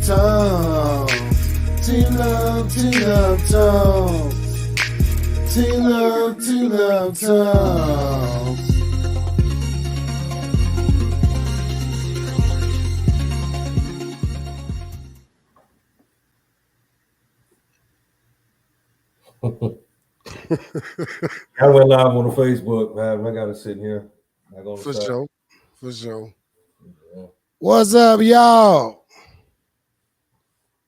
Talk. T-Love Talk. T-Love Talk. I went live on the Facebook, man. I got to sit here. For sure. Yeah. What's up, y'all?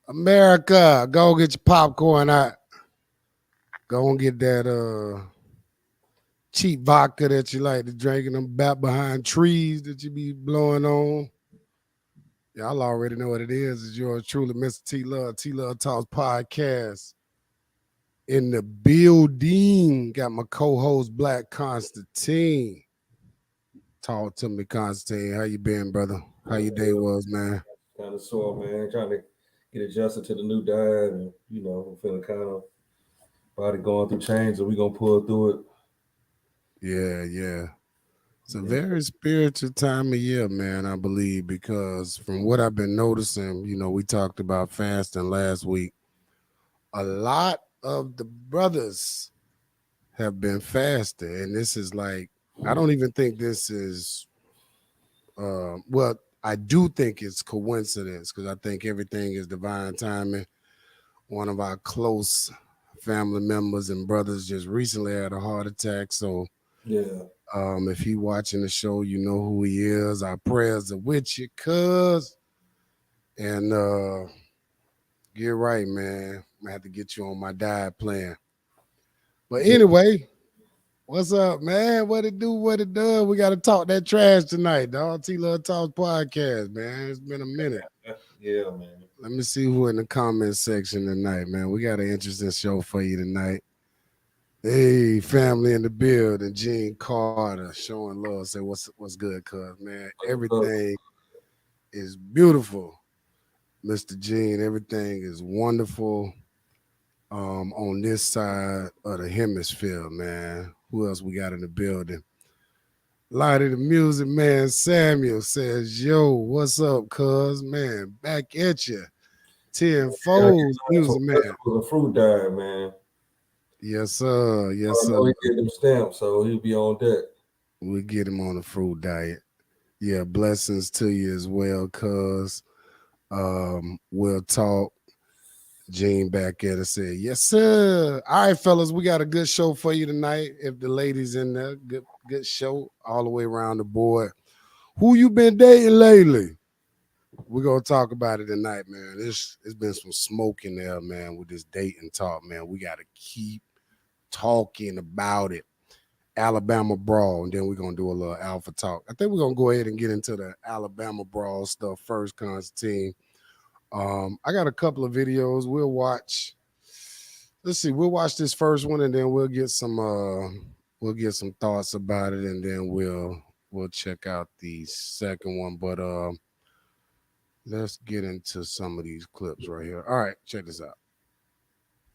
America, go get your popcorn out. Go and get that cheap vodka that you like to drink in them back behind trees that you be blowing on. Y'all already know what it is. It's yours truly, Mr. T-Love Talks Podcast. In the building, got my co-host Black Constantine. Talk to me, Constantine. How you been, brother? How your day was, man? Kind of sore, man. Trying to get adjusted to the new diet, and I'm feeling kind of body going through change, and we gonna pull through it. Yeah. It's a very spiritual time of year, man, I believe, because from what I've been noticing, we talked about fasting last week. A lot of the brothers have been fasting, and this is like, I don't even think this is, I do think it's coincidence, because I think everything is divine timing. One of our close family members and brothers just recently had a heart attack, so yeah. If you watching the show, you know who he is. Our prayers are with you, cuz. And get right, man. I'm gonna have to get you on my diet plan. But anyway, what's up, man? What it do? What it does? We gotta talk that trash tonight, dog. T-Love Talks Podcast, man. It's been a minute. Yeah, man. Let me see who in the comment section tonight, man. We got an interesting show for you tonight. Hey, family in the building, Gene Carter showing love. Say what's good, cuz, man. Everything is beautiful, Mr. Gene. Everything is wonderful on this side of the hemisphere, man. Who else we got in the building? Light of the music, man. Samuel says, yo, what's up, cuz, man? Back at you. 10 folds, music, man. The fruit diet, man. Yes, sir. Yes, sir. He get them stamps, so he'll be on deck. We get him on the fruit diet. Yeah, blessings to you as well, cuz. We'll talk. Gene back at us said, yes, sir. All right, fellas, we got a good show for you tonight. If the ladies in there, good show all the way around the board. Who you been dating lately? We're gonna talk about it tonight, man. It's been some smoke in there, man, with this dating talk, man. We gotta keep talking about it. Alabama brawl, and then we're gonna do a little alpha talk. I think we're gonna go ahead and get into the Alabama brawl stuff first, Constantine. I got a couple of videos we'll watch. Let's see, we'll watch this first one, and then we'll get some thoughts about it, and then we'll check out the second one. But let's get into some of these clips right here. All right, check this out.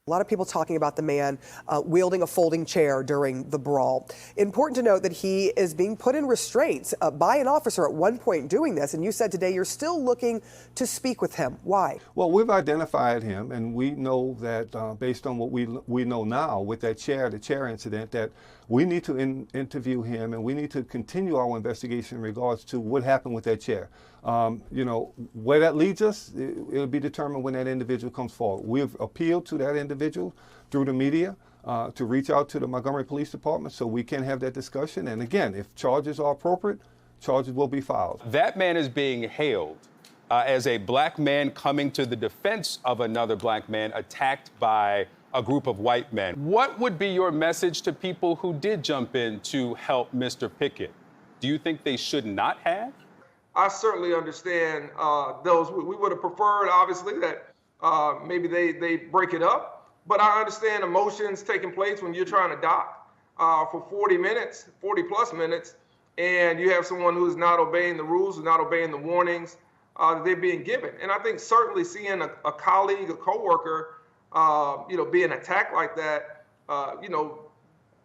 A lot of people talking about the man wielding a folding chair during the brawl. Important to note that he is being put in restraints by an officer at one point doing this. And you said today you're still looking to speak with him. Why? Well, we've identified him, and we know that based on what we know now with that the chair incident, that we need to interview him, and we need to continue our investigation in regards to what happened with that chair. Where that leads us, it'll be determined when that individual comes forward. We've appealed to that individual through the media to reach out to the Montgomery Police Department so we can have that discussion. And again, if charges are appropriate, charges will be filed. That man is being hailed as a black man coming to the defense of another black man attacked by a group of white men. What would be your message to people who did jump in to help Mr. Pickett? Do you think they should not have? I certainly understand those. We would have preferred, obviously, that maybe they break it up. But I understand emotions taking place when you're trying to dock for 40 plus minutes, and you have someone who's not obeying the rules, who's not obeying the warnings that they're being given. And I think certainly seeing a colleague, a coworker, being attacked like that,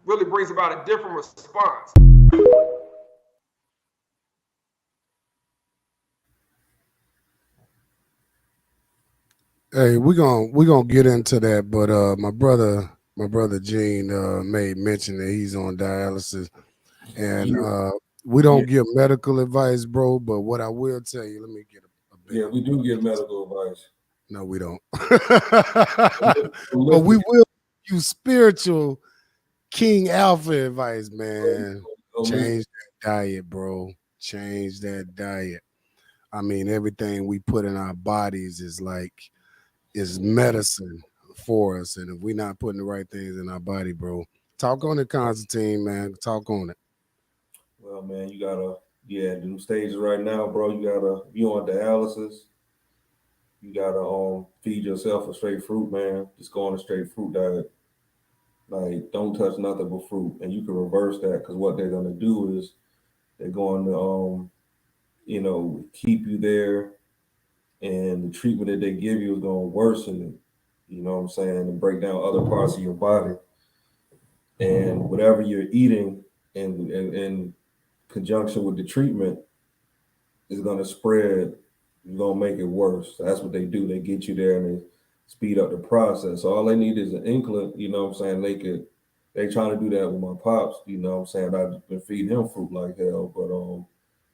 really brings about a different response. Hey, we're gonna get into that, but my brother Gene made mention that he's on dialysis, and Yeah, we yeah, don't give medical advice, bro. But what I will tell you, let me get a yeah. bigger We do give piece. medical advice. No, we don't. But we Holistic, will give you spiritual King Alpha advice, man. holistic. Change that diet, bro. Change that diet. I mean, everything we put in our bodies is medicine for us. And if we're not putting the right things in our body, bro, talk on it, Constantine, man. Talk on it. Well, man, you gotta, yeah, them stages right now, bro. You gotta, you on dialysis. You gotta feed yourself a straight fruit, man. Just go on a straight fruit diet. Like, don't touch nothing but fruit, and you can reverse that because what they're gonna do is they're going to keep you there, and the treatment that they give you is gonna worsen it. You know what I'm saying, and break down other parts of your body, and whatever you're eating in conjunction with the treatment is going to spread, is going to make it worse. So that's what they do. They get you there and they speed up the process. So all they need is an inkling, you know what I'm saying? They trying to do that with my pops, you know what I'm saying? I've been feeding him fruit like hell, but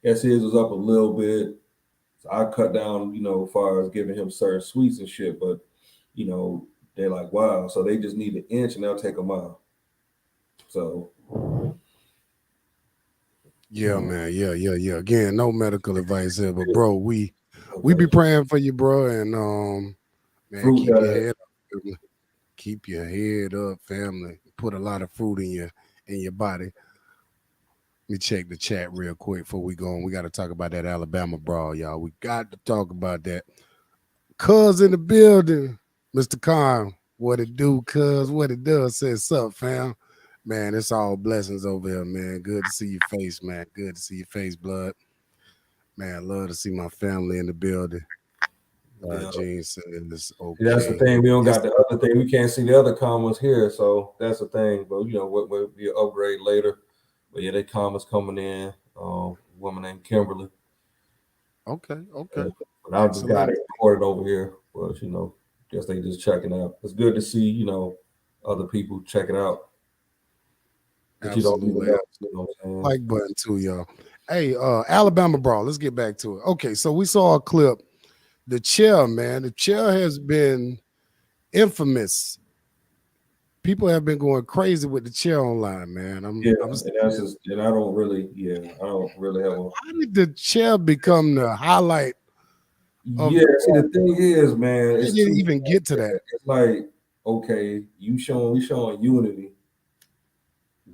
guess his was up a little bit. So I cut down, as far as giving him certain sweets and shit, but you know, they're like, wow. So they just need an inch and they'll take a mile. So Yeah, man. Yeah. Again, no medical advice here, but bro, we be okay. praying for you, bro, and man, Fruit keep your diet. head up. Family. Keep your head up, family. Put a lot of fruit in your body. Let me check the chat real quick before we go on. We got to talk about that Alabama brawl, y'all. We got to talk about that. Cuz in the building, Mr. Khan. What it do, cuz? What it does? Says up, fam. Man, it's all blessings over here, man. Good to see your face, man. Good to see your face, blood. Man, I love to see my family in the building. Yeah. Gene says, See, that's the okay. thing. We don't Yes, got the other thing. We can't see the other comments here, so that's the thing. But what be an upgrade later. But yeah, they comments coming in. Woman named Kimberly. okay. But I just got Excellent. it recorded over here. But guess they just checking out. It's good to see other people checking out that you don't even Absolutely. know. You know what I'm saying? Like button too, y'all. Hey, Alabama brawl. Let's get back to it. Okay, so we saw a clip. The chair, man. The chair has been infamous. People have been going crazy with the chair online, man. Yeah, I'm and that's just, and I don't really, I don't really have a. How did the chair become the highlight of Yeah, the see, brawl? the thing is, man, How it's did it too. even get to that? It's like, okay, we showing unity.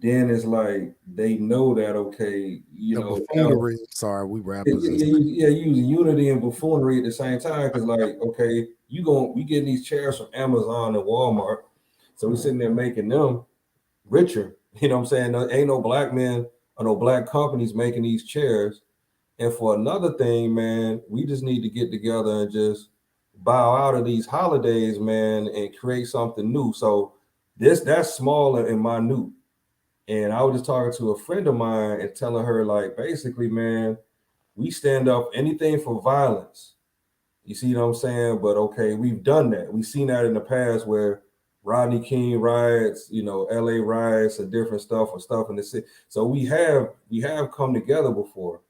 Then it's like they know that, okay, The now buffoonery. Sorry, we yeah, rappers and yeah, stuff. using unity and buffoonery at the same time. Cause like, okay, we getting these chairs from Amazon and Walmart. So we sitting there making them richer. You know what I'm saying? There ain't no black men or no black companies making these chairs. And for another thing, man, we just need to get together and just bow out of these holidays, man, and create something new. So that's small and minute. And I was just talking to a friend of mine and telling her, like, basically, man, we stand up anything for violence. You see what I'm saying? But okay, we've done that. We've seen that in the past where Rodney King riots, LA riots and different stuff or stuff in the city. So we have come together before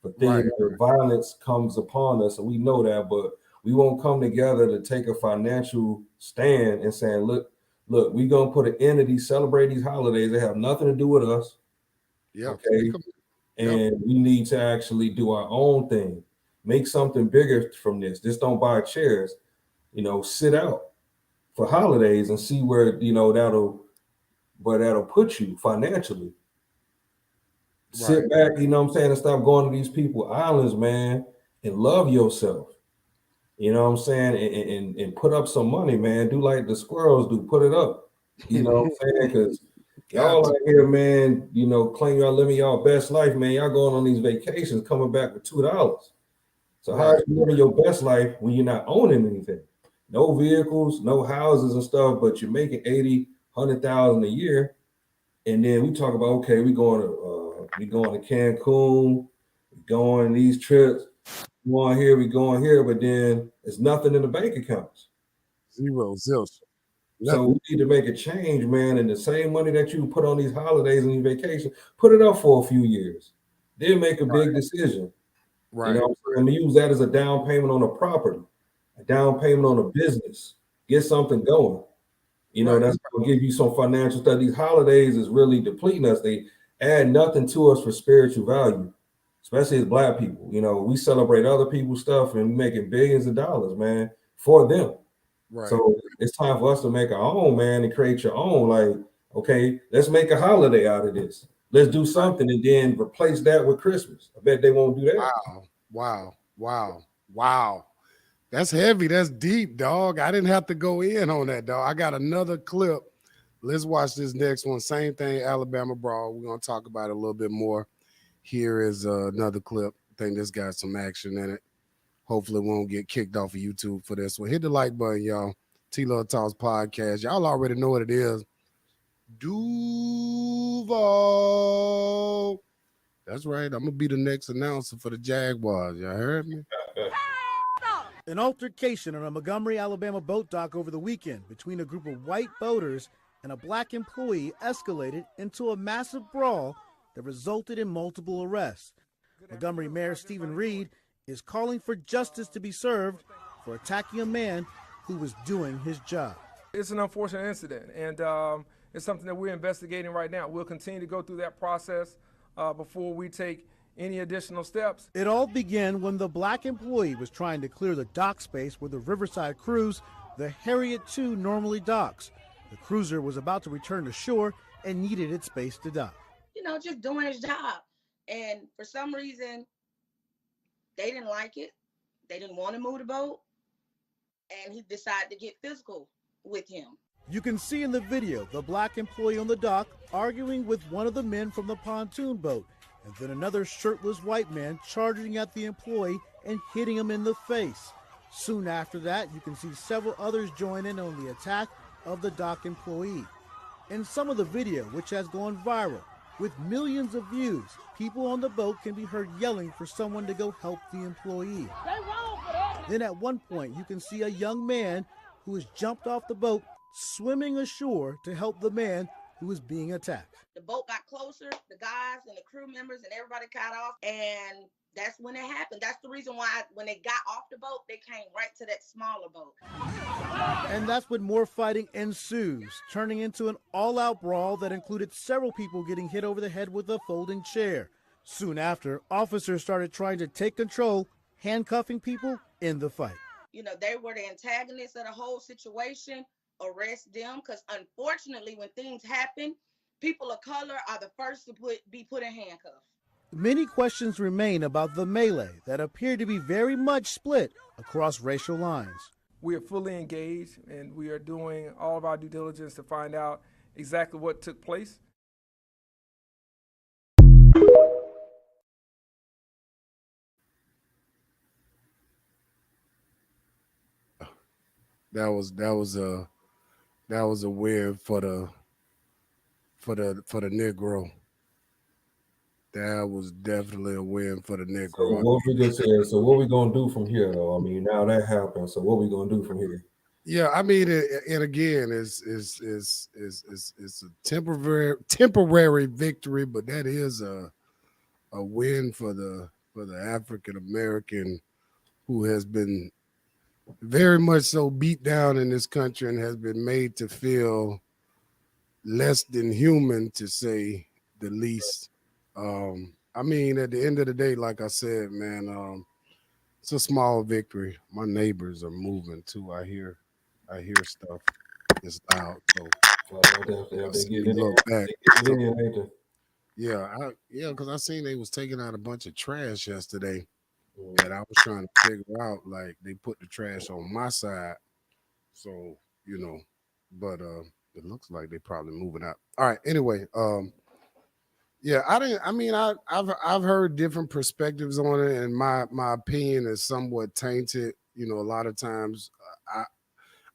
for things Right. where violence comes upon us, and we know that, but we won't come together to take a financial stand and saying, look, we're gonna put an end to these, celebrate these holidays. They have nothing to do with us. Yep. Okay. Yep. And we need to actually do our own thing, make something bigger from this. Just don't buy chairs, sit out for holidays and see where that'll put you financially. Right. Sit back, you know what I'm saying, and stop going to these people islands, man, and love yourself. You know what I'm saying? And put up some money, man. Do like the squirrels do, put it up. You know what I'm saying? Because Got y'all to. out here, man, claim y'all living y'all best life, man. Y'all going on these vacations, coming back with $2. So how are Right. you living your best life when you're not owning anything? No vehicles, no houses and stuff, but you're making 80, 100,000 a year. And then we talk about, okay, we going to Cancun, we going these trips, we going here, but then there's nothing in the bank accounts. Zero, zilch. So we need to make a change, man. And the same money that you put on these holidays and these vacations, put it up for a few years. Then make a big decision. Right. You know what I'm saying? Use that as a down payment on a property, a down payment on a business. Get something going. You know, that's going to give you some financial stuff. These holidays is really depleting us. They add nothing to us for spiritual value, especially as Black people. You know, we celebrate other people's stuff and making billions of dollars, man, for them. Right. So it's time for us to make our own, man, and create your own. Like, okay, let's make a holiday out of this. Let's do something and then replace that with Christmas. I bet they won't do that. Wow. That's heavy. That's deep, dog. I didn't have to go in on that, dog. I got another clip. Let's watch this next one. Same thing, Alabama Brawl. We're going to talk about it a little bit more. Here is another clip. I think this got some action in it. Hopefully we won't get kicked off of YouTube for this one. Hit the like button, y'all. T-Love Talks Podcast. Y'all already know what it is. Duval. That's right. I'm going to be the next announcer for the Jaguars. Y'all heard me? An altercation on a Montgomery, Alabama boat dock over the weekend between a group of white boaters and a Black employee escalated into a massive brawl that resulted in multiple arrests. Montgomery Mayor Stephen Reed is calling for justice to be served for attacking a man who was doing his job. It's an unfortunate incident, and it's something that we're investigating right now. We'll continue to go through that process before we take any additional steps. It all began when the Black employee was trying to clear the dock space where the Riverside cruise, the Harriet II, normally docks. The cruiser was about to return to shore and needed its space to dock. You know, just doing his job. And for some reason, they didn't like it. They didn't want to move the boat. And he decided to get physical with him. You can see in the video the Black employee on the dock arguing with one of the men from the pontoon boat, and then another shirtless white man charging at the employee and hitting him in the face. Soon after that, you can see several others join in on the attack of the dock employee. In some of the video, which has gone viral, with millions of views, people on the boat can be heard yelling for someone to go help the employee. Then at one point, you can see a young man who has jumped off the boat, swimming ashore to help the man who is being attacked. The boat got closer, the guys and the crew members and everybody got off, and that's when it happened. That's the reason why when they got off the boat, they came right to that smaller boat. And that's when more fighting ensues, turning into an all-out brawl that included several people getting hit over the head with a folding chair. Soon after, officers started trying to take control, handcuffing people in the fight. You know, they were the antagonists of the whole situation. Arrest them, because unfortunately, when things happen, people of color are the first to be put in handcuffs. Many questions remain about the melee that appeared to be very much split across racial lines. We are fully engaged, and we are doing all of our due diligence to find out exactly what took place. That was a win for the Negro. That was definitely a win for the Negro. So what we just said. So what we gonna do from here, though? I mean, now that happened. So what we gonna do from here? Yeah, I mean, and again, it's a temporary victory, but that is a win for the African American who has been very much so beat down in this country and has been made to feel less than human, to say the least. I mean, at the end of the day, like I said, man, it's a small victory. My neighbors are moving too. I hear stuff. It's loud. So look back. Yeah, because I seen they was taking out a bunch of trash yesterday. And I was trying to figure out, like, they put the trash on my side. So, you know, but it looks like they probably moving out. All right, anyway, yeah, I've heard different perspectives on it, and my opinion is somewhat tainted. You know, a lot of times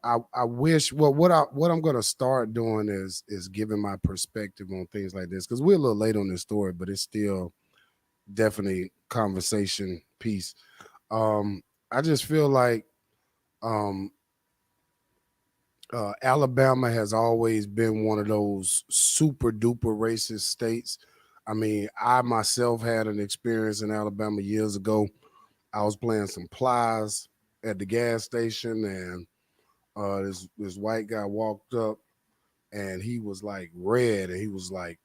I wish, well, what I'm gonna start doing is giving my perspective on things like this, because we're a little late on this story, but it's still definitely conversation piece. I just feel like Alabama has always been one of those super duper racist states. I mean, I myself had an experience in Alabama years ago. I was playing some plies at the gas station, and this white guy walked up, and he was like red, and he was like,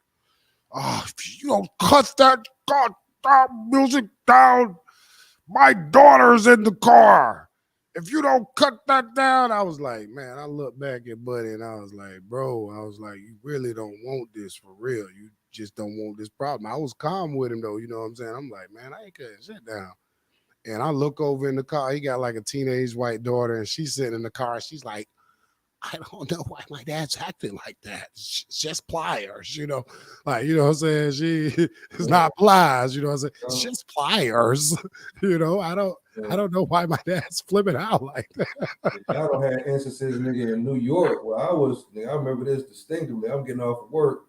"Oh, if you don't cut that goddamn music down, my daughter's in the car. If you don't cut that down," I was like, man, I looked back at Buddy and I was like, bro, I was like, you really don't want this for real. You just don't want this problem. I was calm with him though, you know what I'm saying? I'm like, man, I ain't cutting shit down. And I look over in the car. He got like a teenage white daughter, and she's sitting in the car. She's like, I don't know why my dad's acting like that. It's just pliers, you know. Like, you know what I'm saying? She it's not pliers, you know what I'm saying? It's just pliers. You know, I don't know why my dad's flipping out like that. I don't have instances, nigga, in New York where I was, nigga, I remember this distinctively. I'm getting off of work.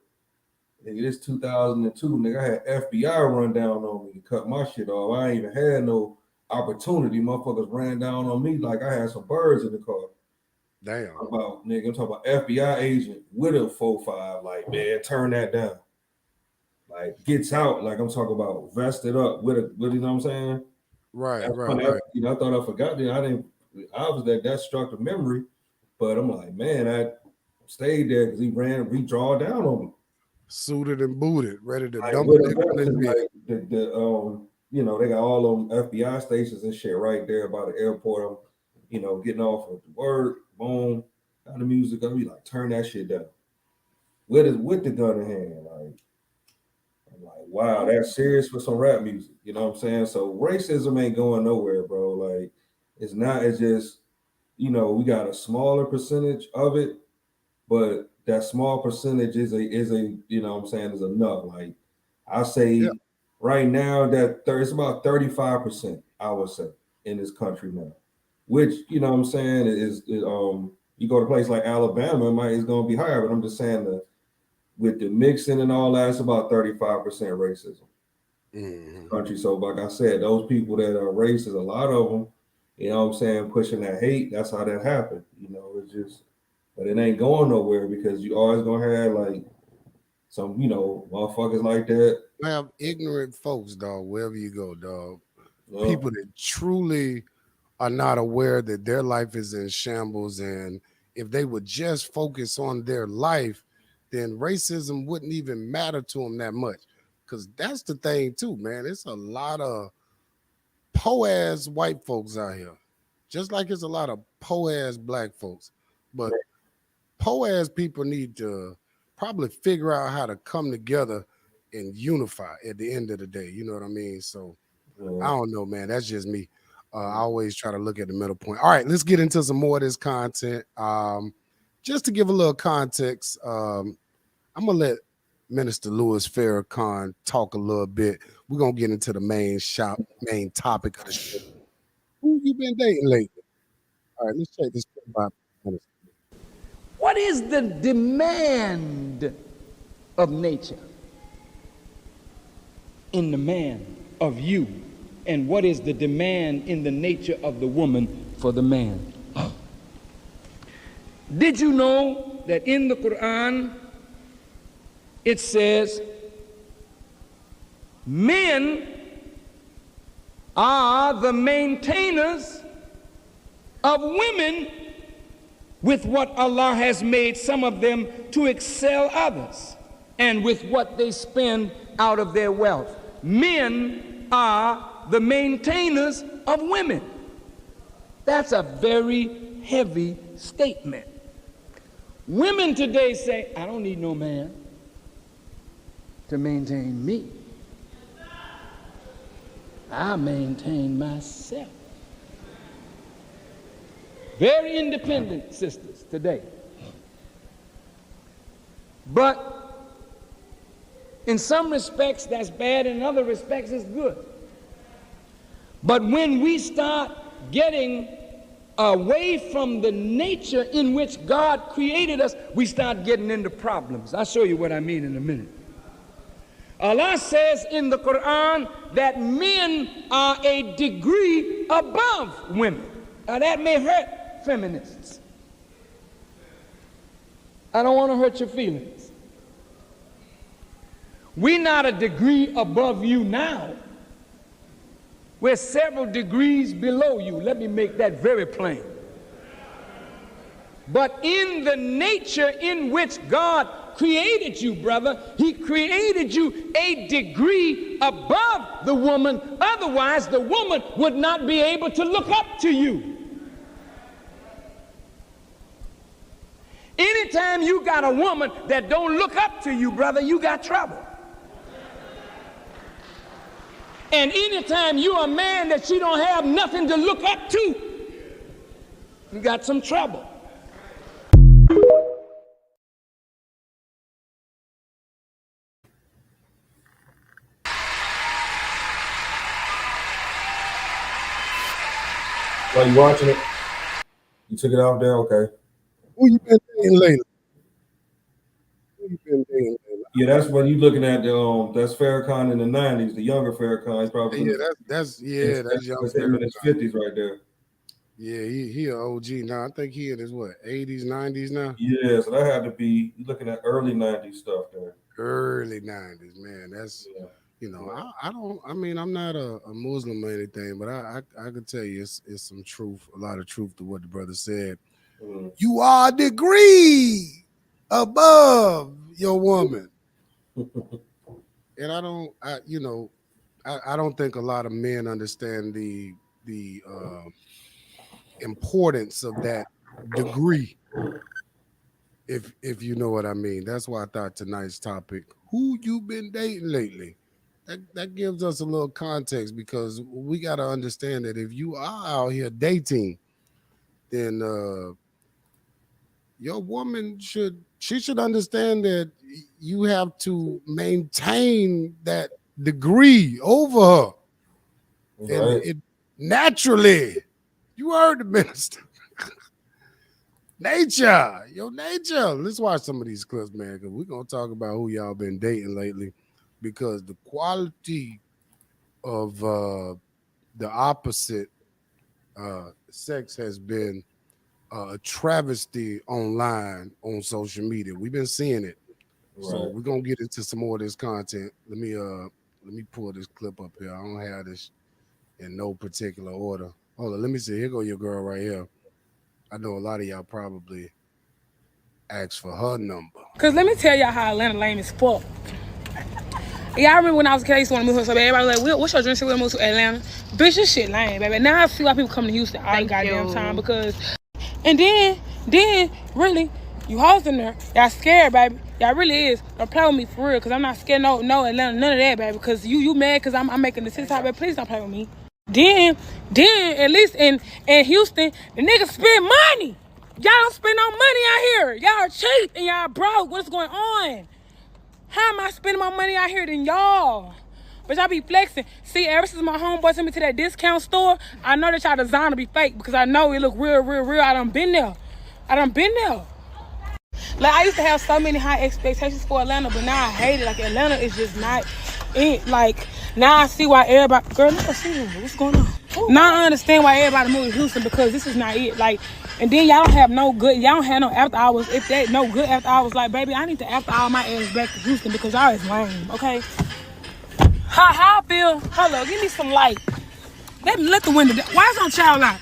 Nigga, this 2002, nigga, I had FBI run down on me to cut my shit off. I ain't even had no opportunity. Motherfuckers ran down on me like I had some birds in the car. Damn. I'm talking about FBI agent with a 4.5, like, man, turn that down. Like, gets out, like I'm talking about vested up with a, you know what I'm saying? Right. You know, I thought I forgot that. I was that struck a memory, but I'm like, man, I stayed there because he draw down on me. Suited and booted, ready to Like, dump like, you know, they got all them FBI stations and shit right there by the airport. I'm, you know, getting off of work, boom, got the music. I'll be like, turn that shit down. With the gun in hand, like, I'm like, wow, that's serious for some rap music. You know what I'm saying? So racism ain't going nowhere, bro. Like, it's not. It's just, you know, we got a smaller percentage of it, but that small percentage is a you know what I'm saying, is enough. Like, I say right now that it's about 35%, I would say, in this country now. Which, you know what I'm saying, is you go to a place like Alabama, it's gonna be higher, but I'm just saying that with the mixing and all that, it's about 35% racism. Country. So like I said, those people that are racist, a lot of them, you know what I'm saying, pushing that hate, that's how that happened. You know, it's just, but it ain't going nowhere because you always gonna have like some, you know, motherfuckers like that. Have ignorant folks, dog, wherever you go, dog. People that truly are not aware that their life is in shambles, and if they would just focus on their life, then racism wouldn't even matter to them that much. Because that's the thing too, man. It's a lot of po-ass white folks out here, just like it's a lot of po-ass black folks. But po-ass people need to probably figure out how to come together and unify at the end of the day. You know what I mean? So I don't know, man. That's just me. I always try to look at the middle point. All right, let's get into some more of this content. Just to give a little context, I'm gonna let Minister Louis Farrakhan talk a little bit. We're gonna get into the main topic of the show. Who you been dating lately? All right, let's check this out. What is the demand of nature in the man of you? And what is the demand in the nature of the woman for the man? Did you know that in the Quran it says men are the maintainers of women with what Allah has made some of them to excel others, and with what they spend out of their wealth. Men are the maintainers of women. That's a very heavy statement. Women today say, I don't need no man to maintain me. I maintain myself. Very independent sisters today. But in some respects that's bad, in other respects it's good. But when we start getting away from the nature in which God created us, we start getting into problems. I'll show you what I mean in a minute. Allah says in the Quran that men are a degree above women. Now that may hurt feminists. I don't want to hurt your feelings. We're not a degree above you now. We're several degrees below you. Let me make that very plain. But in the nature in which God created you, brother, he created you a degree above the woman. Otherwise, the woman would not be able to look up to you. Anytime you got a woman that don't look up to you, brother, you got trouble. And anytime you're a man that she don't have nothing to look up to, you got some trouble. Are you watching it? You took it out there? Okay. Who you been dating lately? Who you been dating lately? Yeah, that's what you looking at. That's Farrakhan in the 90s, the younger Farrakhan. He's probably That's young in his 50s right there. Yeah, he an OG now. I think he in his 80s, 90s now. Yeah, so that had to be, you're looking at early 90s stuff there. Early 90s, man. That's I'm not a Muslim or anything, but I could tell you it's some truth, a lot of truth to what the brother said. You are a degree above your woman. And I don't think a lot of men understand the importance of that degree, if you know what I mean. That's why I thought tonight's topic, who you been dating lately, that gives us a little context, because we got to understand that if you are out here dating, then your woman should understand that you have to maintain that degree over her. Right. And it naturally, you heard the minister. Your nature. Let's watch some of these clips, man, because we're going to talk about who y'all been dating lately, because the quality of the opposite sex has been a travesty online on social media. We've been seeing it. Right. So we're going to get into some more of this content. Let me pull this clip up here. I don't have this in no particular order. Hold on, let me see. Here go your girl right here. I know a lot of y'all probably asked for her number. Cause let me tell y'all how Atlanta lame as fuck. Yeah, I remember when I was a kid, I used to want to move here, so everybody was like, what's your dream? So we move to Atlanta. Bitch, this shit lame, baby. Now I see why people come to Houston all the goddamn time, because, and then, really, you hoes in there, y'all scared, baby. Y'all really is. Don't play with me for real, cause I'm not scared, no Atlanta, none of that, baby. Cause you mad cause I'm making the TikTok, baby. Please don't play with me. Then, at least in Houston, the niggas spend money. Y'all don't spend no money out here. Y'all are cheap and y'all broke. What's going on? How am I spending my money out here than y'all? But y'all be flexing. See, ever since my homeboy sent me to that discount store, I know that y'all designer be fake, because I know it look real. I done been there. Like, I used to have so many high expectations for Atlanta, but now I hate it. Like, Atlanta is just not it. Like, now I see why everybody, girl, let us see what's going on. Now I understand why everybody moved to Houston, because this is not it. Like, and then y'all don't have no after hours. If that no good after hours, like, baby, I need to after hour my ass back to Houston, because y'all is lame, okay? How I feel, hold on, give me some light. Let the window down. Why is on child light?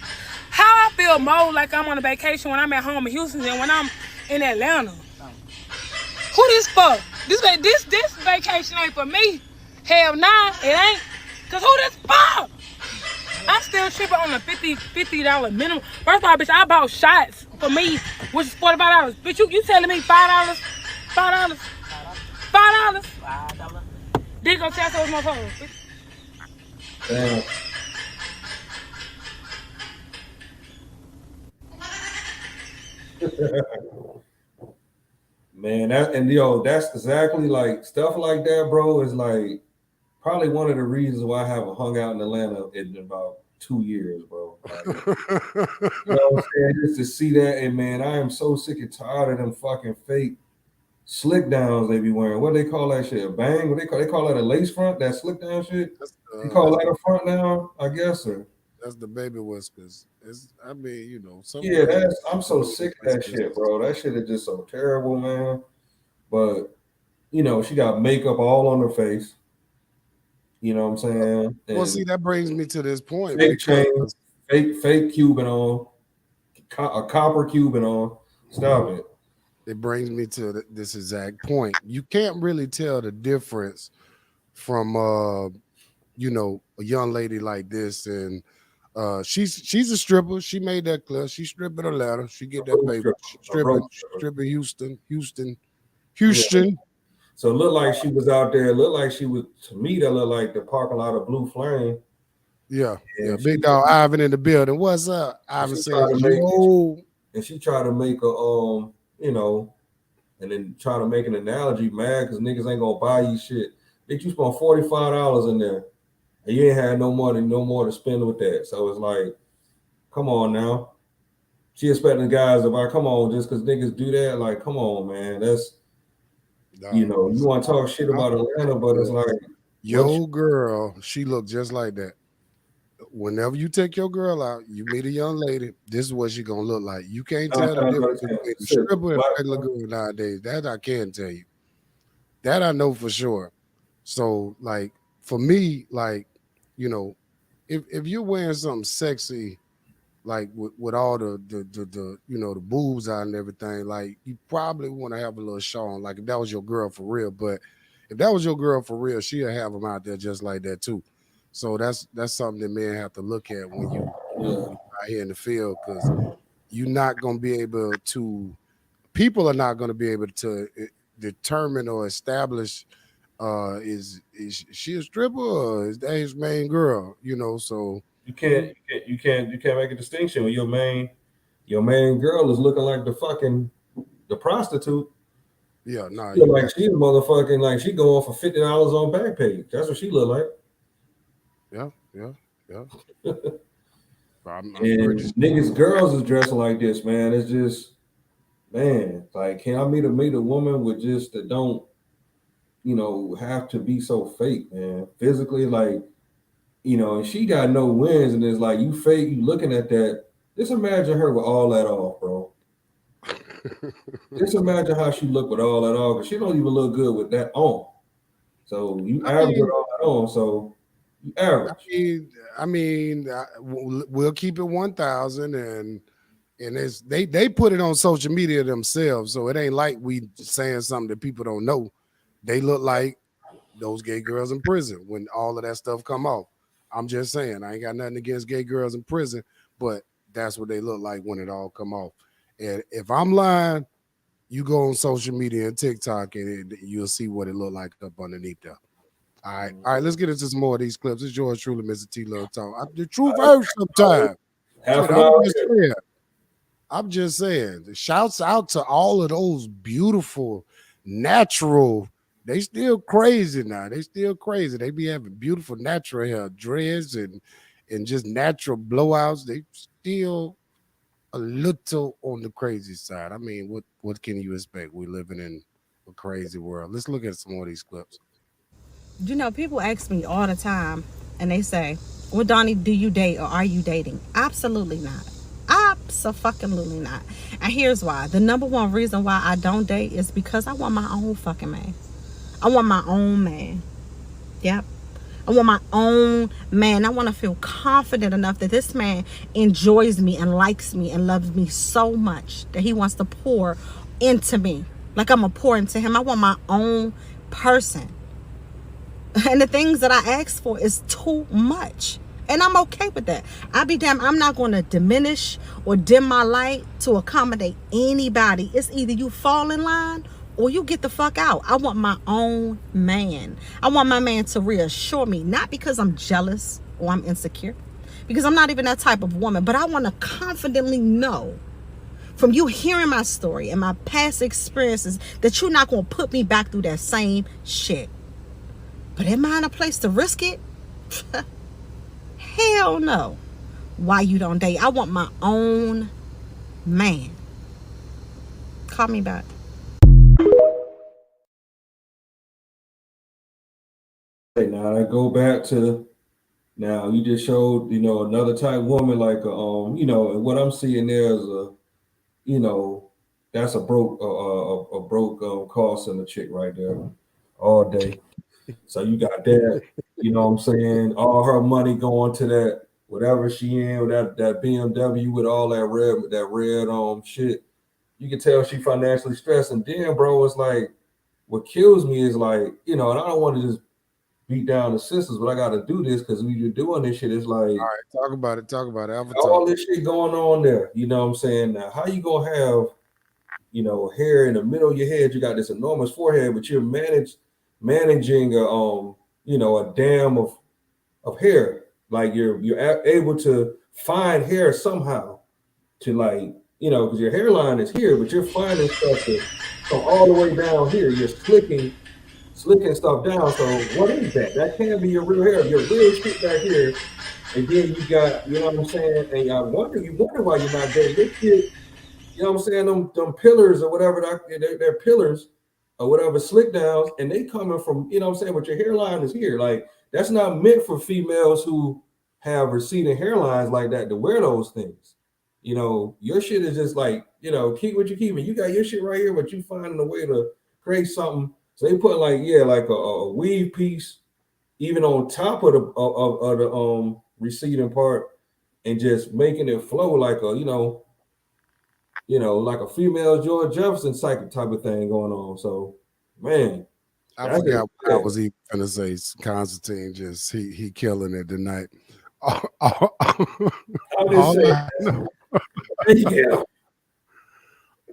How I feel more like I'm on a vacation when I'm at home in Houston than when I'm in Atlanta. Who this for? This vacation ain't for me. Hell nah, it ain't. Cause who this for? I still tripping on the $50 minimum. First of all, bitch, I bought shots for me, which is $45. Bitch, you telling me $5? $5? They gonna tell those motherfuckers. Damn. Man, that's exactly, like, stuff like that, bro, is like probably one of the reasons why I haven't hung out in Atlanta in about 2 years, bro. Like, you know what I'm saying? Just to see that, and man, I am so sick and tired of them fucking fake slick downs they be wearing. What they call that shit? A bang? What they call that, a lace front? That slick down shit? You call that a front now, I guess, or That's the baby whiskers. I mean, you know, some Yeah, girls. I'm so sick of that shit, bro. That shit is just so terrible, man. But you know, she got makeup all on her face. You know what I'm saying? Well, And see, that brings me to this point fake chain, because fake Cuban on, a copper Cuban on. Stop it. it brings me to this exact point. You can't really tell the difference from you know, a young lady like this, and she's a stripper. She made that clear. She's stripping Atlanta. She get that paper. She stripping Houston. Yeah. So it looked like she was out there. It looked like she was, to me, that looked like the parking lot of Blue Flame. Yeah, And yeah. Big dog Ivan in the building. What's up? Ivan said, "Yo." And she tried to make a you know, and then try to make an analogy, mad because niggas ain't gonna buy you shit. Bitch, you spent $45 in there, and you ain't had no money, no more to spend with that. So it's like, come on now. She expecting guys to buy. Come on, just because niggas do that, like, come on, man. That's you know, you want to talk shit about Atlanta, but it's like, yo, girl, she looked just like that. Whenever you take your girl out, you meet a young lady, this is what she gonna look like. You can't tell the difference between a stripper and a regular girl nowadays. That I can tell you. That I know for sure. So, like, for me, like, you know, if you're wearing something sexy, like with all the you know, the boobs out and everything, like, you probably want to have a little show on. Like, if that was your girl for real, but if that was your girl for real, she'll have them out there just like that too. So that's something that men have to look at when you out here in the field, because you're not gonna be able to. People are not gonna be able to determine or establish is she a stripper or is that his main girl? You know, so you can't make a distinction when your main girl is looking like the prostitute. Yeah, no, like she a motherfucking, like she going for $50 on Backpage. That's what she look like. Yeah. I'm and niggas, girls is dressing like this, man. It's just, man, like, can I meet a woman with just that don't, you know, have to be so fake, man. Physically, like, you know, and she got no wins, and it's like you fake, you looking at that. Just imagine her with all that off, bro. Just imagine how she look with all that off, because she don't even look good with that on. So you average with all that on, so you average. I mean, we'll keep it 1,000, and it's they put it on social media themselves, so it ain't like we saying something that people don't know. They look like those gay girls in prison when all of that stuff come off. I'm just saying, I ain't got nothing against gay girls in prison, but that's what they look like when it all come off. And if I'm lying, you go on social media and TikTok, and you'll see what it look like up underneath there. All right, let's get into some more of these clips. It's yours truly, Mr. T Love Talk. The truth hurts sometimes. I'm just saying. Shouts out to all of those beautiful, natural. They still crazy now. They still crazy. They be having beautiful natural hair, dreads, and just natural blowouts. They still a little on the crazy side. I mean, what can you expect? We're living in a crazy world. Let's look at some more of these clips. You know, people ask me all the time, and they say, well, Donnie, do you date or are you dating? Absolutely not. Absolutely not. And here's why. The number one reason why I don't date is because I want my own fucking man. I want my own man. Yep. I want my own man. I want to feel confident enough that this man enjoys me and likes me and loves me so much that he wants to pour into me like I'm going to pour into him. I want my own person. And the things that I ask for is too much. And I'm okay with that. I'll be damned. I'm not going to diminish or dim my light to accommodate anybody. It's either you fall in line or you get the fuck out. I want my own man. I want my man to reassure me, not because I'm jealous or I'm insecure, because I'm not even that type of woman, but I want to confidently know from you hearing my story and my past experiences that you're not going to put me back through that same shit. But am I in a place to risk it? Hell no. Why you don't date? I want my own man. Call me back. Now I go back to Now you just showed, another type woman like and what I'm seeing there is that's a broke call center chick right there all day. So you got that, what I'm saying? All her money going to that whatever she in, that BMW with all that red shit. You can tell she financially stressed. And then, bro, it's like what kills me is like, and I don't want to just beat down the sisters, but I got to do this because when you're doing this shit, it's like, All right, talk about it. Talk about it. Alpha all talk. this shit going on there. You know what I'm saying? Now, how you gonna have, hair in the middle of your head? You got this enormous forehead, but you're managing a dam of hair. Like you're able to find hair somehow to like, because your hairline is here, but you're finding stuff to come all the way down here. You're slicking stuff down. So what is that? That can't be your real hair. Your real shit back here. And then you got, you know what I'm saying? And you wonder why you're not dating. This shit, you know what I'm saying? Them pillars or whatever, they're pillars or whatever, slick downs, and they coming from, you know what I'm saying? But your hairline is here. Like, that's not meant for females who have receding hairlines like that to wear those things. Your shit is just like, keep what you keep. You got your shit right here, but you finding a way to create something. So they put like, like a weave piece even on top of the receding part and just making it flow like a, like a female George Jefferson type of thing going on. So, man, I that's forgot just, what I was even gonna say. Constantine just he killing it tonight. All I know. yeah.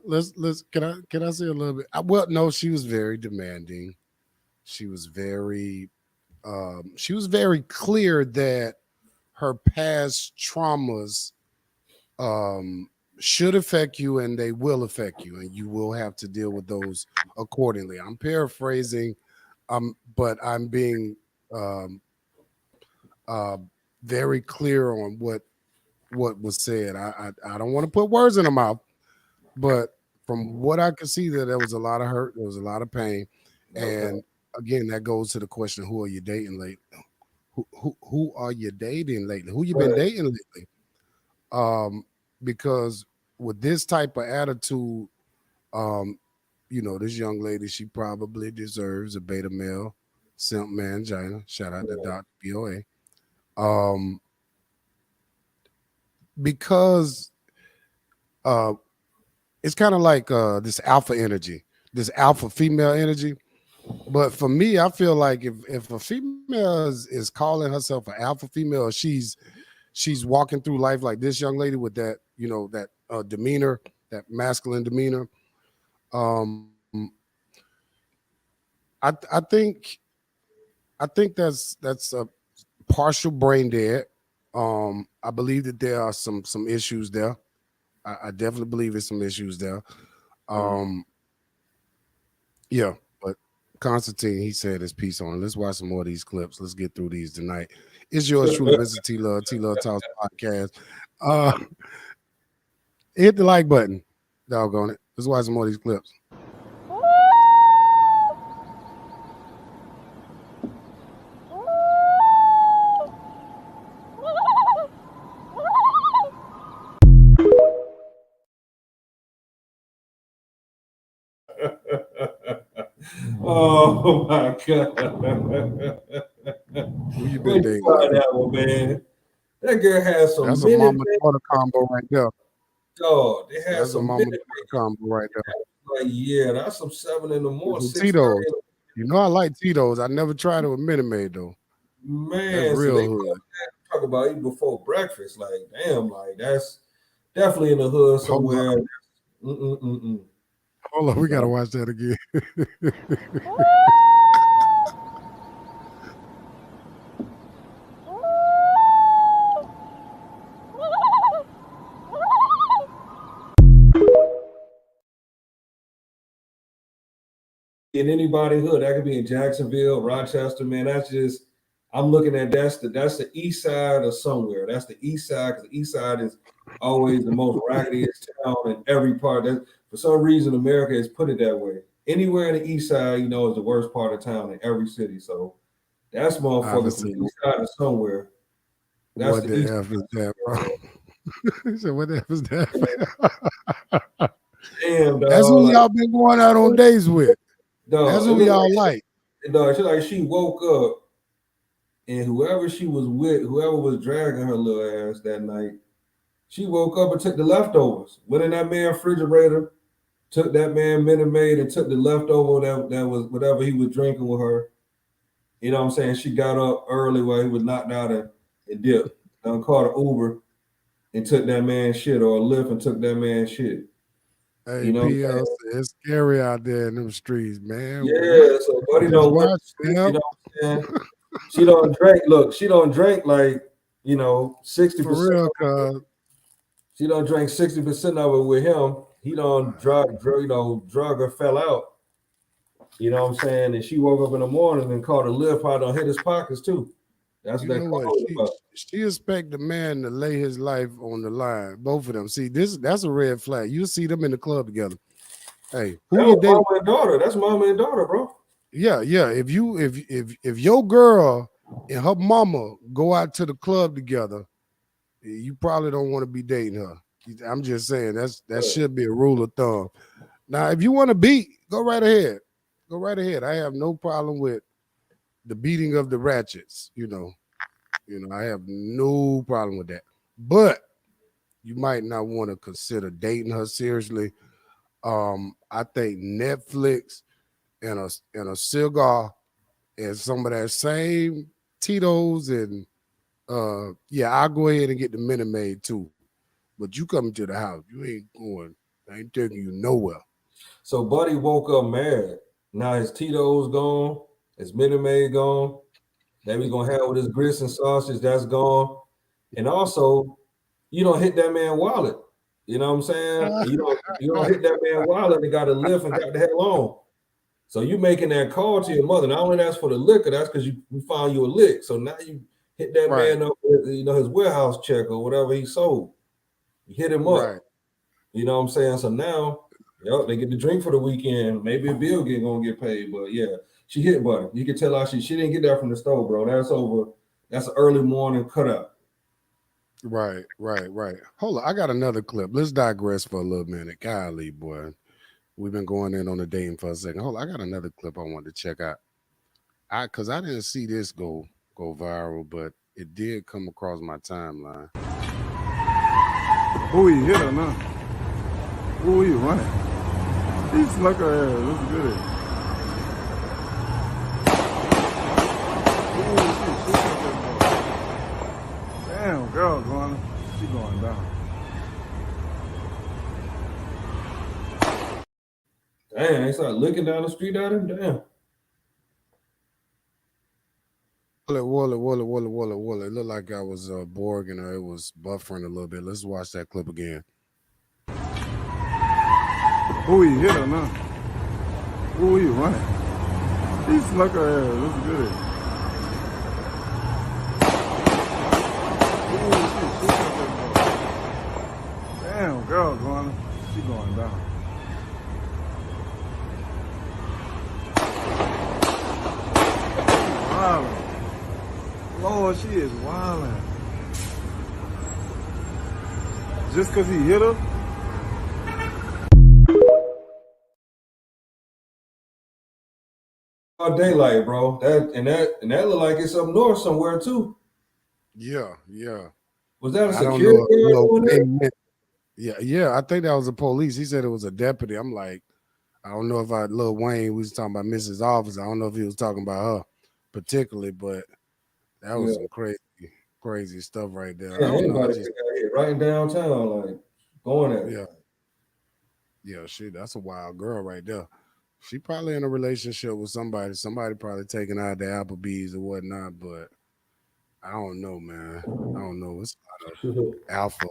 Let's can I say a little bit? Well, no, she was very demanding. She was very clear that her past traumas should affect you and they will affect you and you will have to deal with those accordingly. I'm paraphrasing, but I'm being very clear on what was said. I don't want to put words in her mouth, but from what I could see, that there was a lot of hurt, there was a lot of pain, and again, that goes to the question: who are you dating lately? Who are you dating lately? Who you been dating lately? Because with this type of attitude, this young lady, she probably deserves a beta male simp mangina. Shout out to Dr. BOA. Because it's kind of like this alpha energy, this alpha female energy. But for me, I feel like if a female is calling herself an alpha female, she's walking through life like this young lady with that, that demeanor, that masculine demeanor. I think that's a partial brain dead. I believe that there are some issues there. I definitely believe there's some issues there. Yeah, but Constantine, he said his piece on it. Let's watch some more of these clips. Let's get through these tonight. It's yours truly, Mr. T Love Talks Podcast. Hit the like button. Doggone it. Let's watch some more of these clips. Oh my god! Who you been dating? That one, man. That girl has some. That's a mama daughter combo right there. Oh, they had that's some a mama daughter combo right there. Like, yeah, that's some 7 in the morning. Tito's. I like Tito's. I never tried it with Minute Maid though. Man, that's real so hood. Talk about even before breakfast. Like, damn, like that's definitely in the hood somewhere. Hold on, we gotta watch that again. In anybody's hood, that could be in Jacksonville, Rochester, man. That's just, I'm looking at that's the east side of somewhere. That's the east side, because the east side is always the most raggediest town in every part. That for some reason America has put it that way. Anywhere in the east side, is the worst part of town in every city. So that's motherfucker from the east side of somewhere. That's What the the East. F is that, bro? He said, what the F is that? Damn, That's dog. who Like, y'all been going out on dates with. That's dog, it who looked y'all like. dog, she like she woke up and whoever she was with, whoever was dragging her little ass that night, she woke up and took the leftovers. Went in that man's refrigerator, took that man Minute Maid and took the leftover that was whatever he was drinking with her. You know what I'm saying? She got up early while he was knocked out and dipped. Called an Uber and took that man's shit or a Lyft and took that man's shit. Hey, You know what I'm PL, saying? it's scary out there in them streets, man. Yeah, so Buddy Just don't went watch to sleep, you them. know what I'm saying? She don't drink. Look, she don't drink like, 60% For real, of it. cuz. She don't drink 60% of it with him. He don't drug or fell out. You know what I'm saying? And she woke up in the morning and caught a lift out on hit his pockets too. That's You what that know call what? was about. She expect the man to lay his life on the line. Both of them. See, that's a red flag. You see them in the club together. Hey, who That you was date? mama and daughter. That's mama and daughter, bro. Yeah, yeah. If your girl and her mama go out to the club together, you probably don't want to be dating her. I'm just saying that should be a rule of thumb. Now, if you want to beat, go right ahead. Go right ahead. I have no problem with the beating of the ratchets. I have no problem with that. But you might not want to consider dating her seriously. I think Netflix and a cigar and some of that same Tito's and I'll go ahead and get the Minute Maid too. But you coming to the house, you ain't going. I ain't taking you nowhere. So Buddy woke up mad. Now his Tito's gone, his Minute Maid gone. That he's gonna have with his grits and sausage, that's gone. And also, you don't hit that man wallet. You know what I'm saying? You don't hit that man wallet and got to lift and got the hell on. So you making that call to your mother. Not only that's for the liquor, that's because we found you a lick. So now you hit that Right. man up with, his warehouse check or whatever he sold. You hit him up. Right. You know what I'm saying? So now, they get the drink for the weekend. Maybe a bill gonna get paid, but yeah, she hit Buddy. You can tell how she didn't get that from the store, bro. That's over. That's an early morning cutout. Right. Hold on, I got another clip. Let's digress for a little minute. Golly, boy. We've been going in on the dating for a second. Hold on, I got another clip I wanted to check out. Because I didn't see this go viral, but it did come across my timeline. Who you hit or not? Who you running? He snuck her ass. What's good? Damn, girl going. She going down. Damn, they started looking down the street at him. Damn. Walla. It looked like I was Borg and it was buffering a little bit. Let's watch that clip again. Who you hit or not? Who you running? He snuck her ass. What's good? Damn, girl going. She going down. Wildin'. Lord, she is wildin'. Just because he hit her? All daylight, bro. That look like it's up north somewhere too. Yeah. Was that a I don't security know. guard doing that? Yeah. I think that was the police. He said it was a deputy. I'm like, I don't know if Lil Wayne, we was talking about Mrs. Officer. I don't know if he was talking about her particularly, but that was some crazy stuff right there. Yeah, I don't know. anybody could got hit right in downtown, like going at it. Yeah, shit, that's a wild girl right there. She probably in a relationship with somebody. Somebody probably taking out the Applebee's or whatnot, but I don't know, man. I don't know. It's a lot of alpha,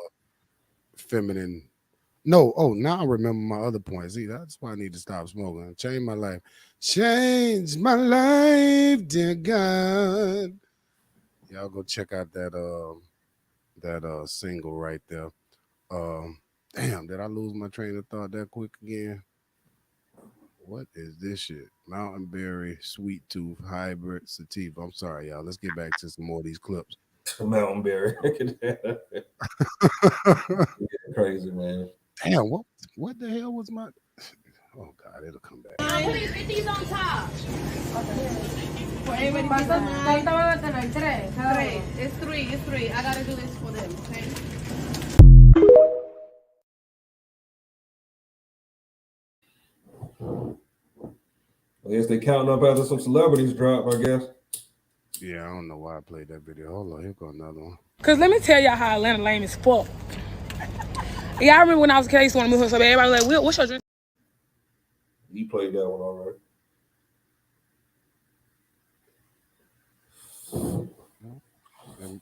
feminine. No, now I remember my other point. See, that's why I need to stop smoking. Change my life. Change my life, dear God. Y'all go check out that single right there. Damn, did I lose my train of thought that quick again? What is this shit? Mountain Berry, Sweet Tooth, Hybrid, Sativa. I'm sorry, y'all. Let's get back to some more of these clips. Mountain Berry. Crazy, man. Damn, what the hell was my? Oh God, it'll come back. Put these on top. It's three. I gotta do this for them, okay? I guess they counting up after some celebrities drop, I guess. Yeah, I don't know why I played that video. Hold on, here go another one. Cause let me tell y'all how Atlanta lame as fuck. Yeah, I remember when I was a kid, I used to want to move her so bad. Everybody was like, Will, what's your drink? You played that one already.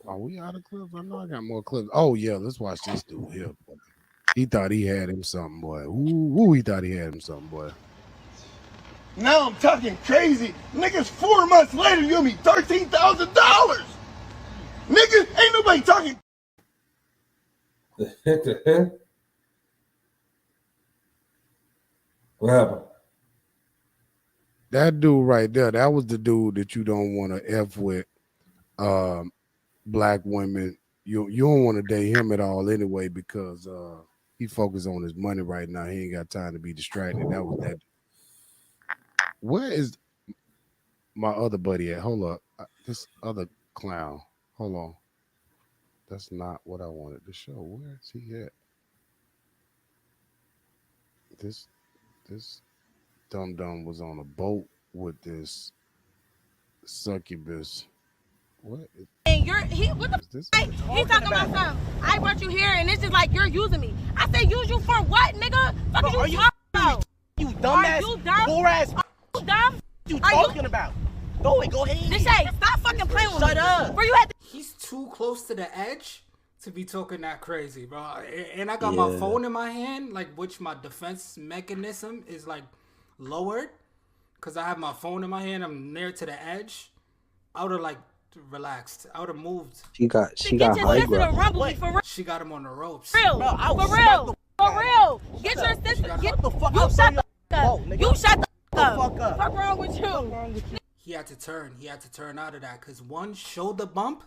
Are we out of clips? I know I got more clips. Oh yeah, let's watch this dude here. Boy. He thought he had him something, boy. Ooh, he thought he had him something, boy. Now I'm talking crazy. Niggas 4 months later, you owe me $13,000. Niggas, ain't nobody talking. The heck? What happened? That dude right there, that was the dude that you don't want to F with black women. You don't want to date him at all anyway because he focused on his money right now. He ain't got time to be distracted. That was that. Where is my other buddy at? Hold up. This other clown. Hold on. That's not what I wanted to show. Where is he at? This dum-dum was on a boat with this succubus. What? And what the This he talking about something. I brought you here and it's just like you're using me. I said use you for what, nigga? Fuck are you talking about? You dumbass, Are you dumb? poor ass. Are you dumb? You talking about? Go ahead. Deshae, stop fucking playing with me. Shut up. Where you at? He's too close to the edge to be talking that crazy, bro. And I got my phone in my hand, like which my defense mechanism is like lowered, cause I have my phone in my hand. I'm near to the edge. I would have like relaxed. I would have moved. She got high ground. She got him on the ropes. For real. Get your sister. You shut the fuck up. You shut the fuck up. What's wrong with you? He had to turn. He had to turn out of that because one shoulder bump.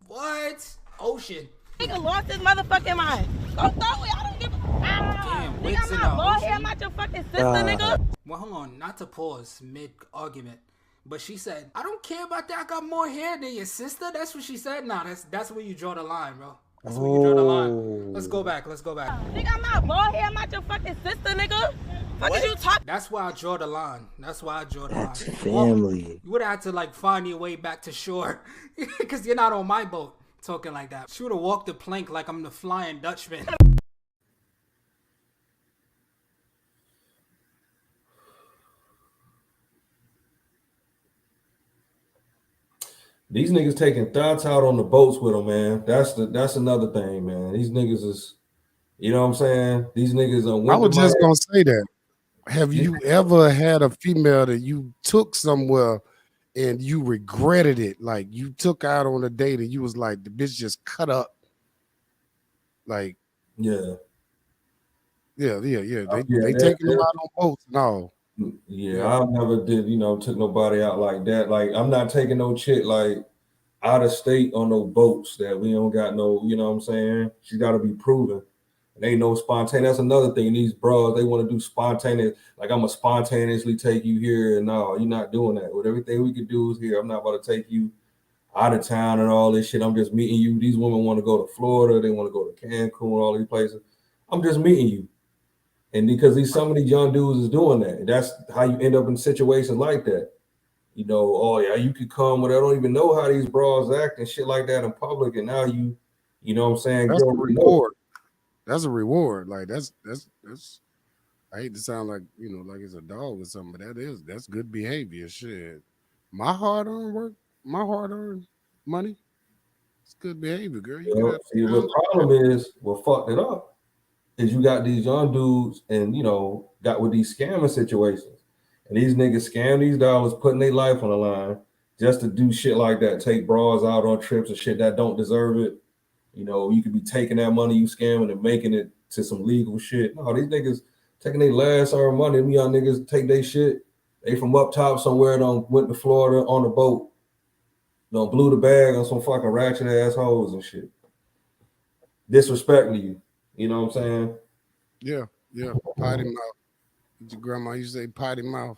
What? Ocean. Nigga lost his motherfucking mind. Go throw it. I don't give a. Damn, Nigga, I'm not long hair. I'm not your fucking sister, nigga. Well, hold on. Not to pause mid argument, but she said, "I don't care about that. I got more hair than your sister." That's what she said. Nah, that's where you draw the line, bro. That's where you draw the line. Let's go back. Nigga, I'm not long hair. I'm not your fucking sister, nigga. What did you talk? That's why I draw the line. That's You family. would have had to like find your way back to shore, because you're not on my boat talking like that. She would have walked the plank like I'm the Flying Dutchman. These niggas taking thoughts out on the boats with them, man. That's another thing, man. These niggas is, you know what I'm saying? These niggas are. I was just gonna say that. Have you ever had a female that you took somewhere and you regretted it? Like you took out on a date and you was like, the bitch just cut up. Like, yeah. They taking them out on boats. No. Yeah, I never did, took nobody out like that. Like, I'm not taking no chick like out of state on no boats that we don't got no, you know what I'm saying? She's got to be proven. It ain't no spontaneous. That's another thing. These bros, they want to do spontaneous. Like, I'm going to spontaneously take you here. And no, you're not doing that. With everything we can do is here. I'm not about to take you out of town and all this shit. I'm just meeting you. These women want to go to Florida. They want to go to Cancun, all these places. I'm just meeting you. And because some of these young dudes is doing that. That's how you end up in situations like that. Oh yeah, you could come, but I don't even know how these bras act and shit like that in public. And now you know what I'm saying? That's a reward. That's a reward. Like that's I hate to sound like, like it's a dog or something, but that's good behavior. Shit. My hard-earned money. It's good behavior, girl. See, the problem is what fucked it up is you got these young dudes and got with these scamming situations. And these niggas scam these dollars, putting their life on the line just to do shit like that, take bras out on trips and shit that don't deserve it. You could be taking that money you scamming and making it to some legal shit. No, these niggas taking their last earned money. Them young niggas take their shit. They from up top somewhere and went to Florida on a boat. Don't blew the bag on some fucking ratchet assholes and shit. Disrespecting you. You know what I'm saying? Yeah, yeah. Potty mouth. Your grandma used to say potty mouth.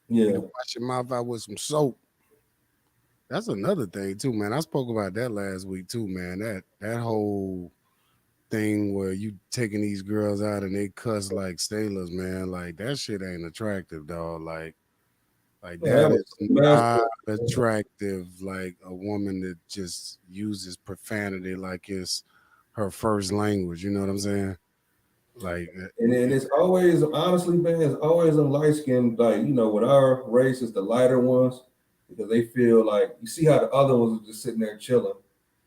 Yeah. You can wash your mouth out with some soap. That's another thing too, man. I spoke about that last week too, man. That whole thing where you taking these girls out and they cuss like sailors, man. Like that shit ain't attractive, dog. Like Yeah, that is not masculine. attractive. Like a woman that just uses profanity like it's her first language. You know what I'm saying? Like, And then it's always, honestly, man, it's always them light skinned, like, you know, with our race, it's the lighter ones because they feel like, you see how the other ones are just sitting there chilling.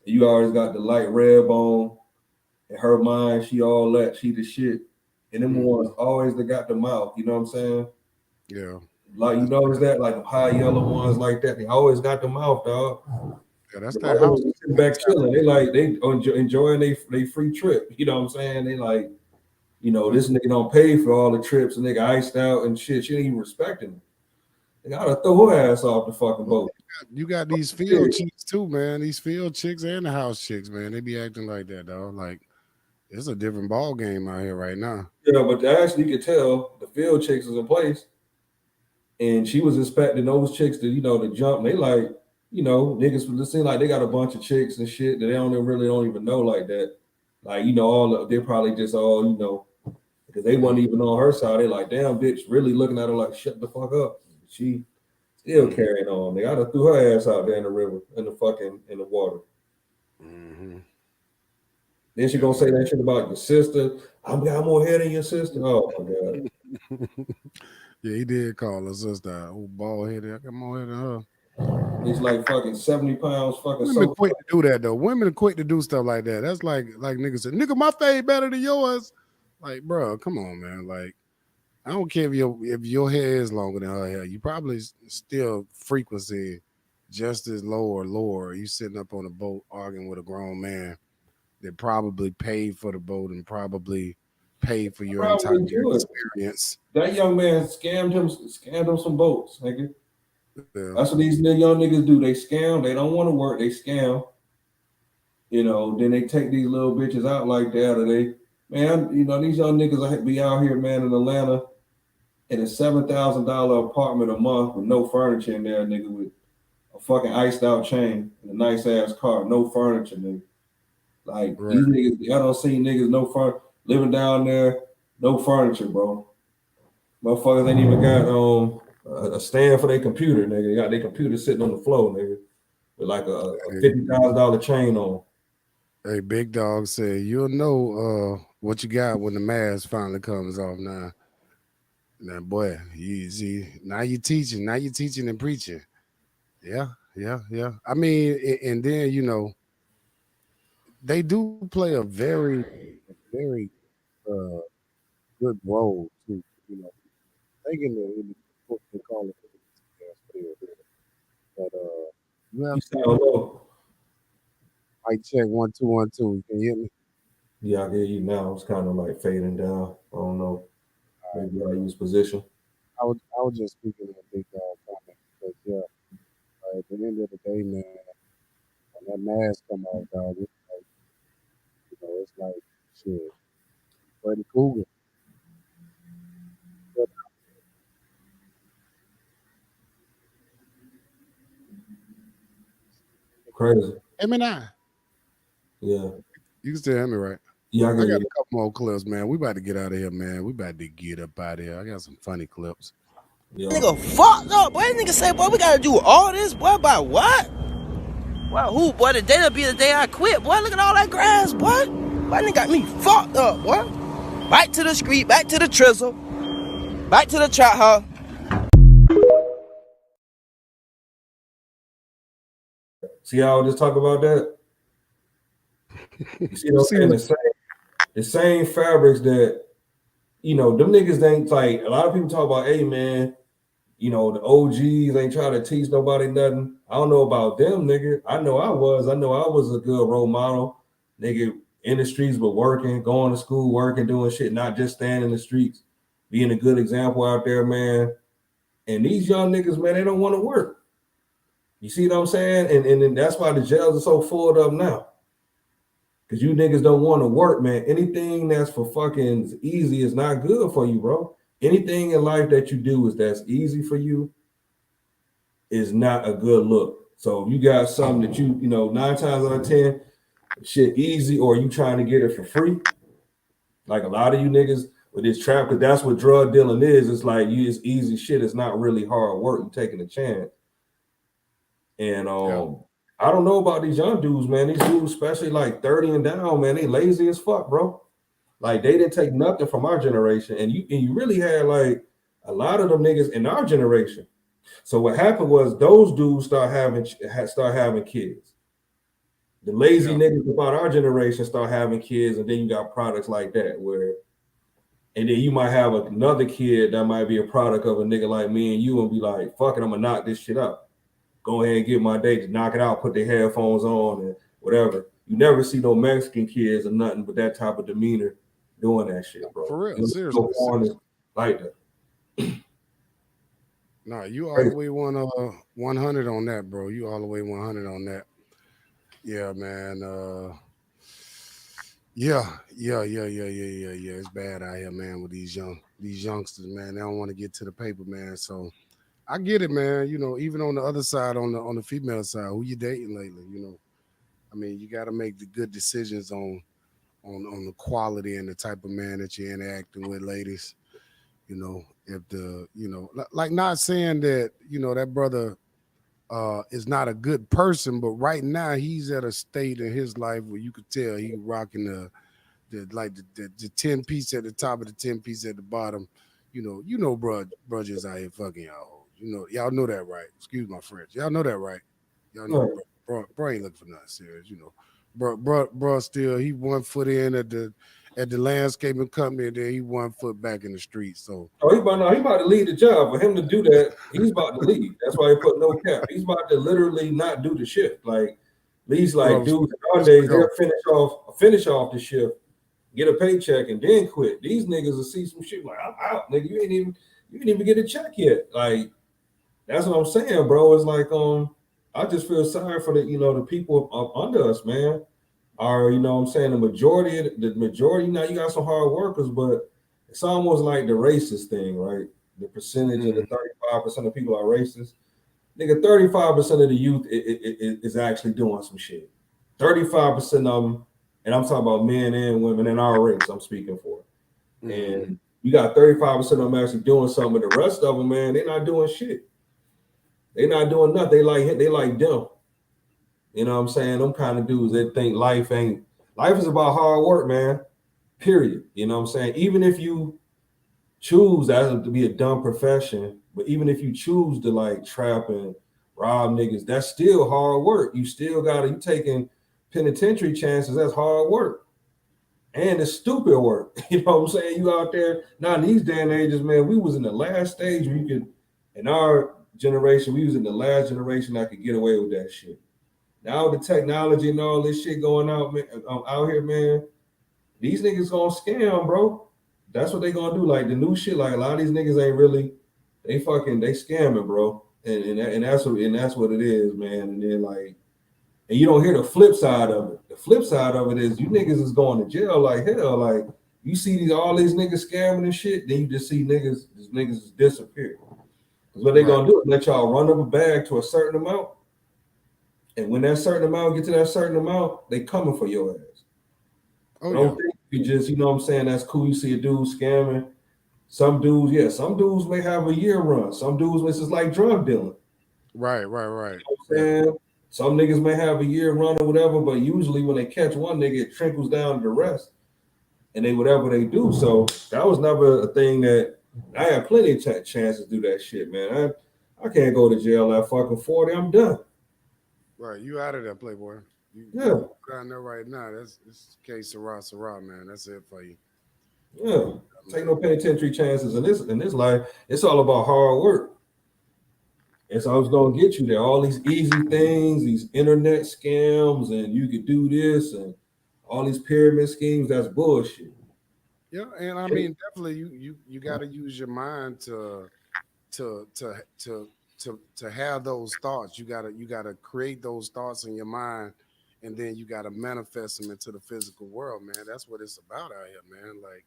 You always got the light red bone in her mind, she all that, she the shit. And them ones always they got the mouth, you know what I'm saying? Yeah. Like, you notice that, like the high yellow ones like that, they always got the mouth, dog. Yeah, that's The that other house. ones sitting back chilling. They enjoying they free trip. You know what I'm saying? They like, you know, this nigga don't pay for all the trips. And nigga iced out and shit. She ain't even respecting him. They gotta throw her ass off the fucking boat. You got these field chicks too, man. These field chicks and the house chicks, man. They be acting like that, dog. Like it's a different ball game out here right now. Yeah, but actually you could tell the field chicks is in place. And she was expecting those chicks to, you know, to jump. They like, you know, niggas it seem like they got a bunch of chicks and shit that they don't even know like that. Like, you know, they're probably just all, you know, because they wasn't even on her side. They like, damn, bitch, really looking at her like, shut the fuck up. She still carrying on. They gotta threw her ass out there in the river, in the water. Then she gonna say that shit about your sister. I'm got more hair than your sister. Oh my god. Yeah, he did call her sister old bald headed. I got more hair than her. He's like fucking 70 pounds. Fucking Women quick to do that though. Women are quick to do stuff like that. That's like niggas say, nigga, my fade better than yours. Like, bro, come on, man. Like, I don't care if your hair is longer than her hair. You probably still frequency just as low or lower. You sitting up on a boat arguing with a grown man that probably paid for the boat and probably paid for your entire experience. That young man scammed him some boats, nigga. Yeah. That's what these young niggas do. They scam. They don't want to work. They scam. You know, then they take these little bitches out like that, or they, man, you know, these young niggas be out here, man, in Atlanta, in a $7,000 apartment a month with no furniture in there, nigga, with a fucking iced out chain and a nice ass car, no furniture, nigga. Like these niggas, I don't see niggas no furniture living down there, no furniture, bro. Motherfuckers ain't even got a stand for their computer, nigga. They got their computer sitting on the floor, nigga, with like a $50,000 chain on. Hey, Big Dog said, you'll know what you got when the mask finally comes off now. Now, boy, you see, now you're teaching and preaching. Yeah. I mean, and then, you know, they do play a very, very good role, too. You know, thinking that what they call it. But you have to mic check 1 2 1 2. You can hear me? Yeah, I hear you now. It's kind of like fading down. I don't know. Maybe I use position. I was just speaking of Big Dog comment because yeah, at the end of the day, man, when that mask come off, dog, it's like, you know, it's like shit. Freddy Krueger. Crazy. Hear me now? Yeah. You can still hear me, right? Yeah, I got you. a couple more clips, man. We about to get out of here, man. We about to get up out of here. I got some funny clips. Yeah. Nigga fucked up, boy. Nigga say, boy, we gotta do all this, boy, by what? Well, who, boy? The day'll be the day I quit, boy. Look at all that grass, boy. Boy, nigga got me fucked up, boy. Back to the street, back to the trizzle, back to the trap house. See how I just talk about that? You see what I'm saying? The same fabrics that, you know, them niggas ain't like, a lot of people talk about, hey, man, you know, the OGs ain't trying to teach nobody nothing. I don't know about them, nigga. I know I was a good role model, nigga, in the streets, but working, going to school, working, doing shit, not just standing in the streets, being a good example out there, man. And these young niggas, man, they don't want to work. You see what I'm saying? And that's why the jails are so full up now. Because you niggas don't want to work, man. Anything that's for fucking easy is not good for you, bro. Anything in life that you do that's easy for you is not a good look. So if you got something that you know, 9 times out of 10, shit easy, or you trying to get it for free, like a lot of you niggas with this trap, because that's what drug dealing is. It's like it's easy shit. It's not really hard work. You taking a chance. And I don't know about these young dudes, man. These dudes, especially like 30 and down, man, they lazy as fuck, bro. Like they didn't take nothing from our generation. And you really had like a lot of them niggas in our generation. So what happened was those dudes start having kids. The lazy niggas about our generation start having kids, and then you got products like that and then you might have another kid that might be a product of a nigga like me and you and be like, fuck it, I'm gonna knock this shit up. Go ahead and get my day to knock it out, put their headphones on and whatever. You never see no Mexican kids or nothing but that type of demeanor doing that shit, bro. For real, seriously. Like that. Nah, you all the way 100 on that, bro. You all the way 100 on that. Yeah, man. Yeah. It's bad out here, man, with these youngsters, man. They don't want to get to the paper, man. So I get it, man. You know, even on the other side, on the female side, who you dating lately? You know, I mean, you got to make the good decisions on the quality and the type of man that you're interacting with, ladies. You know, if like not saying that, you know, that brother is not a good person, but right now he's at a state in his life where you could tell he rocking the 10 piece at the top of the 10 piece at the bottom. You know, brothers out here fucking y'all. You know, y'all know that, right? Excuse my French. Y'all know that, right? Y'all know, bro ain't looking for nothing serious. You know, bro still he 1 foot in at the landscaping company, and then he 1 foot back in the street. So he about to leave the job. For him to do that, he's about to leave. That's why he put no cap. He's about to literally not do the shift. Like these dudes nowadays, they'll finish off the shift, get a paycheck, and then quit. These niggas will see some shit like, I'm out, nigga. You didn't even get a check yet. Like that's what I'm saying, bro. It's like I just feel sorry for the people up under us, man. Are you know what I'm saying, the majority now, you got some hard workers, but it's almost like the racist thing, right? The percentage of the 35% of people are racist. Nigga, 35% of the youth is actually doing some shit. 35% of them, and I'm talking about men and women in our race, I'm speaking for. And you got 35% of them actually doing something, but the rest of them, man, they're not doing shit. They're not doing nothing. They like them. You know what I'm saying? Them kind of dudes that think life is about hard work, man. Period. You know what I'm saying? Even if you choose that to be a dumb profession, but even if you choose to like trap and rob niggas, that's still hard work. You still you taking penitentiary chances, that's hard work. And it's stupid work. You know what I'm saying? You out there, now in these day and ages, man, we was in the last stage where you could, in our generation, we was in the last generation that could get away with that shit. Now the technology and all this shit going out here, man, these niggas gonna scam, bro. That's what they gonna do. Like the new shit, like a lot of these niggas ain't really, they scamming, bro. And that's what it is, man. And then and you don't hear the flip side of it. The flip side of it is you niggas is going to jail like hell. Like you see all these niggas scamming and shit, then you just see niggas disappear. Because what they gonna do is let y'all run up a bag to a certain amount. And when that certain amount get to that certain amount, they coming for your ass. Don't think you just, you know what I'm saying, that's cool. You see a dude scamming. Some dudes may have a year run. Some dudes, it's just like drug dealing. Right. You know what I'm saying? Some niggas may have a year run or whatever, but usually when they catch one nigga, it trickles down to the rest. And whatever they do. So that was never a thing that I had plenty of chances to do that shit, man. I can't go to jail at fucking 40. I'm done. Right, you out of there, Playboy. You down there right now. That's case Sarah, man. That's it for you. Yeah, take no penitentiary chances in this life. It's all about hard work. It's always gonna get you there. All these easy things, these internet scams, and you could do this and all these pyramid schemes. That's bullshit. Yeah, and I mean, definitely, you got to use your mind to to have those thoughts, you gotta create those thoughts in your mind, and then you gotta manifest them into the physical world, man. That's what it's about out here, man. Like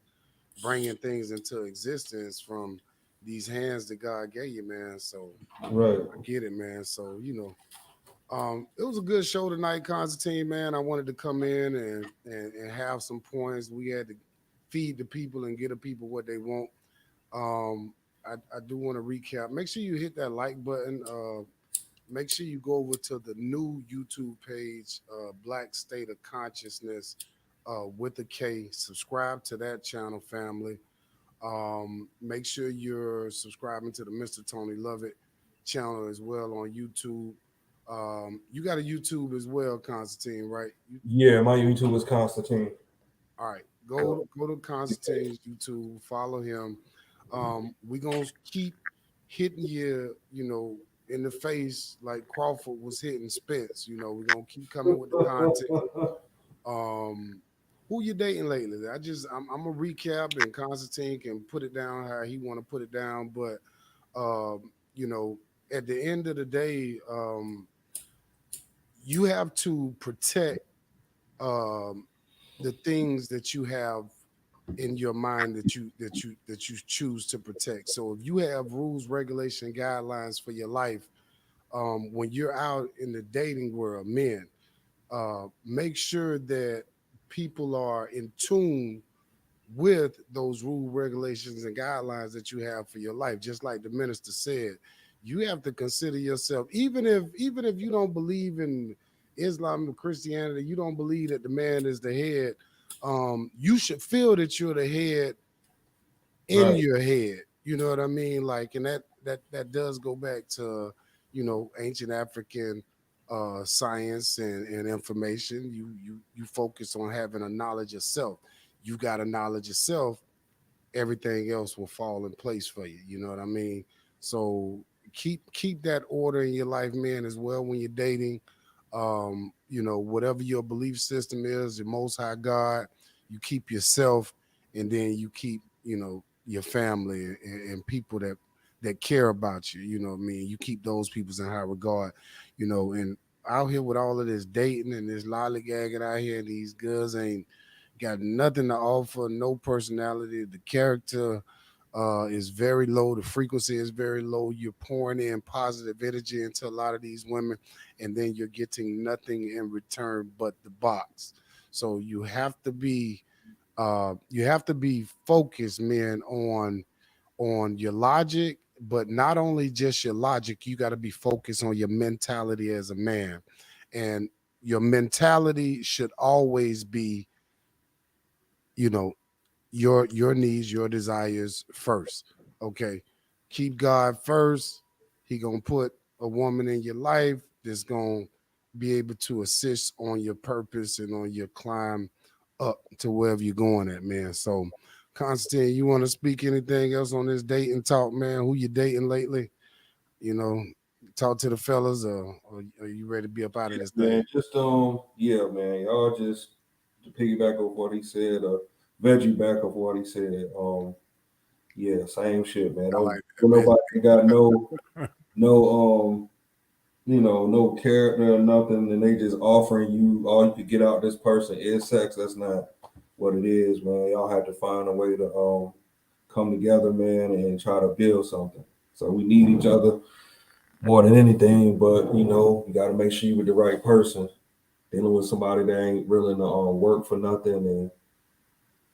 bringing things into existence from these hands that God gave you, man. So Right. I get it, man. So it was a good show tonight, Constantine, man. I wanted to come in and have some points. We had to feed the people and get the people what they want. Um, I do want to recap. Make sure you hit that like button. Make sure you go over to the new YouTube page, Black State of Consciousness with a K. Subscribe to that channel, family. Make sure you're subscribing to the Mr. Tony Lovett channel as well on YouTube. You got a YouTube as well, Constantine, right? Yeah, my YouTube is Constantine. All right, go to Constantine's YouTube, follow him. We gonna keep hitting you, in the face like Crawford was hitting Spence. We're gonna keep coming with the content. Who you dating lately? I'm gonna recap, and Constantine can put it down how he want to put it down. But at the end of the day, you have to protect the things that you have in your mind that you choose to protect. So if you have rules, regulation, guidelines for your life, when you're out in the dating world, men, make sure that people are in tune with those rule, regulations, and guidelines that you have for your life. Just like the minister said, you have to consider yourself, even if you don't believe in Islam or Christianity, you don't believe that the man is the head. You should feel that you're the head in your head. You know what I mean? Like, and that does go back to ancient African science and information. You focus on having a knowledge of self. You got a knowledge of self, everything else will fall in place for you. You know what I mean? So keep that order in your life, man, as well when you're dating. Whatever your belief system is, the most high God, you keep yourself, and then you keep, your family and people that care about you. You know what I mean? You keep those people in high regard, and out here with all of this dating and this lollygagging out here, these girls ain't got nothing to offer, no personality. The character is very low. The frequency is very low. You're pouring in positive energy into a lot of these women, and then you're getting nothing in return but the box. So you have to be focused, man, on your logic, but not only just your logic. You got to be focused on your mentality as a man, and your mentality should always be, you know, your needs, your desires first. Okay. Keep God first. He gonna put a woman in your life that's gonna be able to assist on your purpose and on your climb up to wherever you're going at, man. So Constantine, you want to speak anything else on this dating talk, man? Who you dating lately? You know, talk to the fellas, or are you ready to be up out of this thing? Man, just yeah, man. Y'all just to piggyback off what he said, veggie back off what he said. Yeah, same shit, man. Nobody got no no character or nothing, and they just offering you all you could get out of this person is sex. That's not what it is, man. Y'all have to find a way to come together, man, and try to build something. So we need each other more than anything, but you got to make sure you with the right person. Dealing with somebody that ain't willing to work for nothing and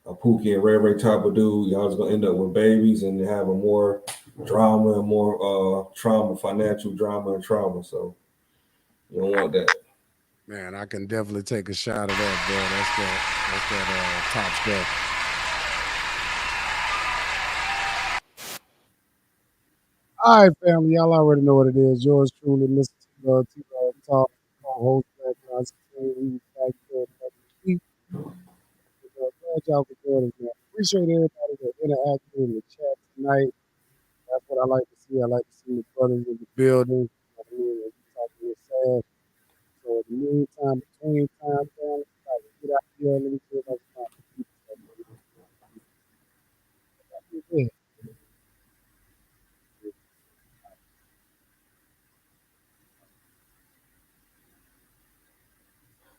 a Pookie and Ray Ray type of dude, y'all just gonna end up with babies and having more drama and more trauma, financial drama and trauma. So you don't want that. Man, I can definitely take a shot of that, bro. That's that top stuff. All right, family, y'all already know what it is. Yours truly, Mr. Talk, host Black Constantine. We back here another week. Glad y'all for joining us, man. Appreciate everybody that interacted in the chat tonight. That's what I like to see. I like to see the brothers in the building. I mean, we talking with sad. So in the meantime, between time, family, get out here. Let me see if I can find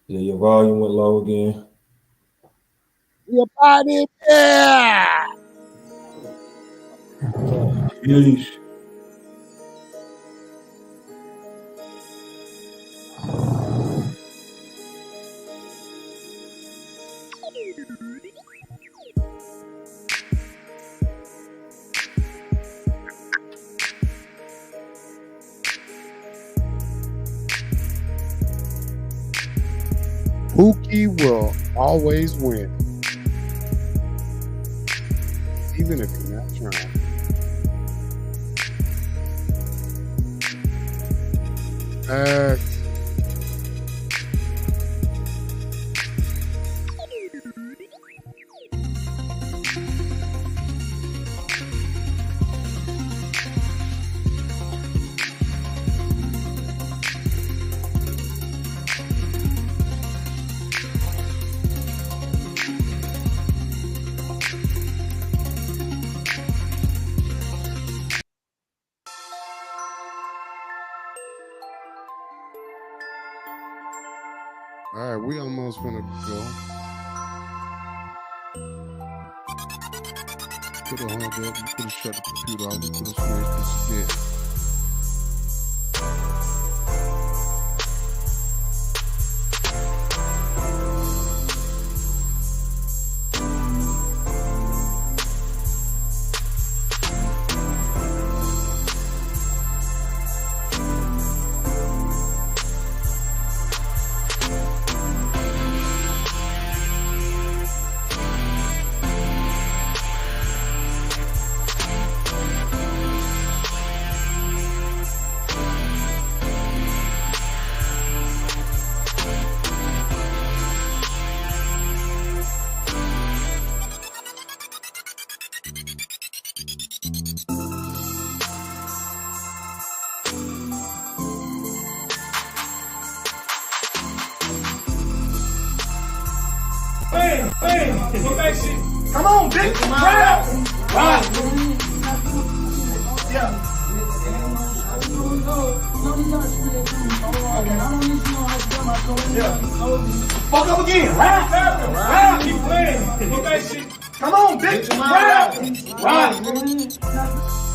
Yeah, your volume went low again. Your body, yeah. Yeesh. Pookie will always win, even if you're not trying. All right, we almost finna go. Could have hung up. You could have shut the computer off. You could have switched to skit. Come on, bitch. Ride. Yeah. Fuck up again. Ride. Keep playing. Come on, bitch. Ride.